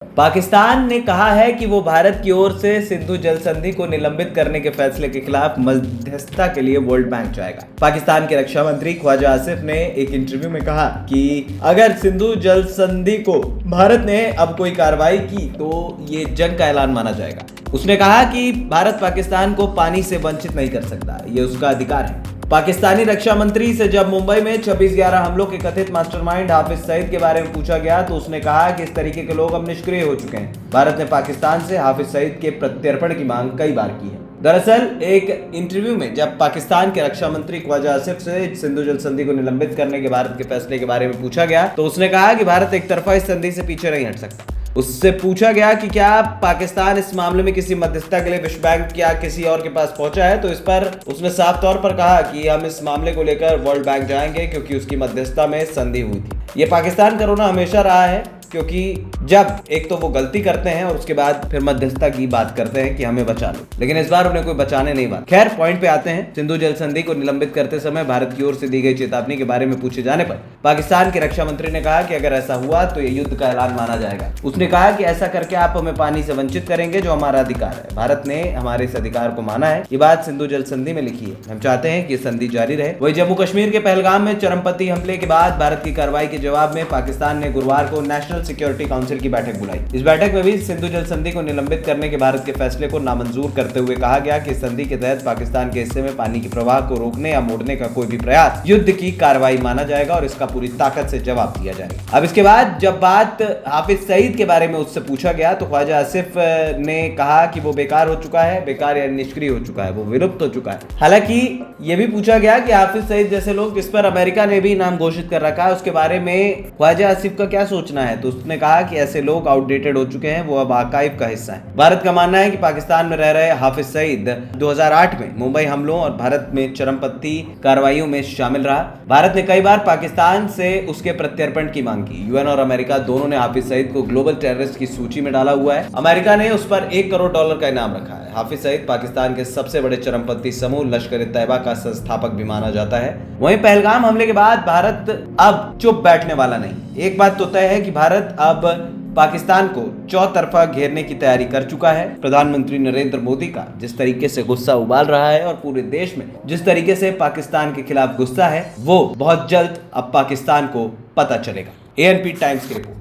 पाकिस्तान ने कहा है कि वो भारत की ओर से सिंधु जल संधि को निलंबित करने के फैसले के खिलाफ मध्यस्थता के लिए वर्ल्ड बैंक जाएगा। पाकिस्तान के रक्षा मंत्री ख्वाजा आसिफ ने एक इंटरव्यू में कहा कि अगर सिंधु जल संधि को भारत ने अब कोई कार्रवाई की तो ये जंग का ऐलान माना जाएगा। उसने कहा कि भारत पाकिस्तान को पानी से वंचित नहीं कर सकता, ये उसका अधिकार है। पाकिस्तानी रक्षा मंत्री से जब मुंबई में 26/11 हमलों के कथित मास्टरमाइंड हाफिज सईद के बारे में पूछा गया तो उसने कहा कि इस तरीके के लोग अब निष्क्रिय हो चुके हैं। भारत ने पाकिस्तान से हाफिज सईद के प्रत्यर्पण की मांग कई बार की है। दरअसल एक इंटरव्यू में जब पाकिस्तान के रक्षा मंत्री ख्वाजा आसिफ से सिंधु जल संधि को निलंबित करने के भारत के फैसले के बारे में पूछा गया तो उसने कहा कि भारत एक तरफा इस संधि से पीछे नहीं हट सकता। उससे पूछा गया कि क्या पाकिस्तान इस मामले में किसी मध्यस्थता के लिए विश्व बैंक या किसी और के पास पहुंचा है, तो इस पर उसने साफ तौर पर कहा कि हम इस मामले को लेकर वर्ल्ड बैंक जाएंगे क्योंकि उसकी मध्यस्थता में संधि हुई थी। ये पाकिस्तान का रोना हमेशा रहा है क्योंकि जब एक तो वो गलती करते हैं और उसके बाद फिर मध्यस्थता की बात करते हैं कि हमें बचा लो, लेकिन इस बार उन्हें कोई बचाने नहीं बात। खैर, पॉइंट पे आते हैं। सिंधु जल संधि को निलंबित करते समय भारत की ओर से दी गई चेतावनी के बारे में पूछे जाने पर पाकिस्तान के रक्षा मंत्री ने कहा कि अगर ऐसा हुआ तो ये युद्ध का ऐलान माना जाएगा। उसने कहा कि ऐसा करके आप हमें पानी से वंचित करेंगे जो हमारा अधिकार है। भारत ने हमारे इस अधिकार को माना है। ये बात सिंधु जल संधि में लिखी है। हम चाहते हैं कि संधि जारी रहे। वही जम्मू कश्मीर के पहलगाम में चरमपंथी हमले के बाद भारत की कार्रवाई के जवाब में पाकिस्तान ने गुरुवार को नेशनल सिक्योरिटी काउंसिल की बैठक बुलाई। इस बैठक में भी सिंधु जल संधि को निलंबित करने के भारत के फैसले को नामंजूर करते हुए कहा गया कि संधि के तहत पाकिस्तान के हिस्से में पानी के प्रवाह को रोकने या मोड़ने का कोई भी प्रयास युद्ध की कार्रवाई माना जाएगा और इसका पूरी ताकत से जवाब दिया जाएगा। अब इसके बाद जब बात हाफिज सईद के बारे में उससे पूछा गया तो ख्वाजा आसिफ ने कहा कि वो बेकार हो चुका है, बेकार या निष्क्रिय हो चुका है, वो विलुप्त हो चुका है। हालांकि ये भी पूछा गया कि हाफिज सईद जैसे लोग जिस पर अमेरिका ने भी नाम घोषित कर रखा है उसके बारे में ख्वाजा आसिफ का क्या सोचना है, तो उसने कहा कि ऐसे लोग आउटडेटेड हो चुके हैं, वो अब आर्काइव का हिस्सा है। भारत का मानना है कि पाकिस्तान में रह रहे हाफिज सईद 2008 में मुंबई हमलों और भारत में चरमपंथी कार्रवाइयों में शामिल रहा। भारत ने कई बार पाकिस्तान से उसके प्रत्यर्पण की मांग की। यूएन और अमेरिका दोनों ने हाफिज सईद को ग्लोबल टेररिस्ट की सूची में डाला हुआ है। अमेरिका ने उस पर $1 करोड़ का इनाम रखा है। हाफिज सईद पाकिस्तान के सबसे बड़े चरमपंथी समूह लश्कर-ए-तैयबा का संस्थापक भी माना जाता है। वहीं पहलगाम हमले के बाद भारत अब चुप बैठने वाला नहीं। एक बात तो तय है कि भारत अब पाकिस्तान को चौतरफा घेरने की तैयारी कर चुका है। प्रधानमंत्री नरेंद्र मोदी का जिस तरीके से गुस्सा उबाल रहा है और पूरे देश में जिस तरीके से पाकिस्तान के खिलाफ गुस्सा है, वो बहुत जल्द अब पाकिस्तान को पता चलेगा। एएनपी टाइम्स की रिपोर्ट।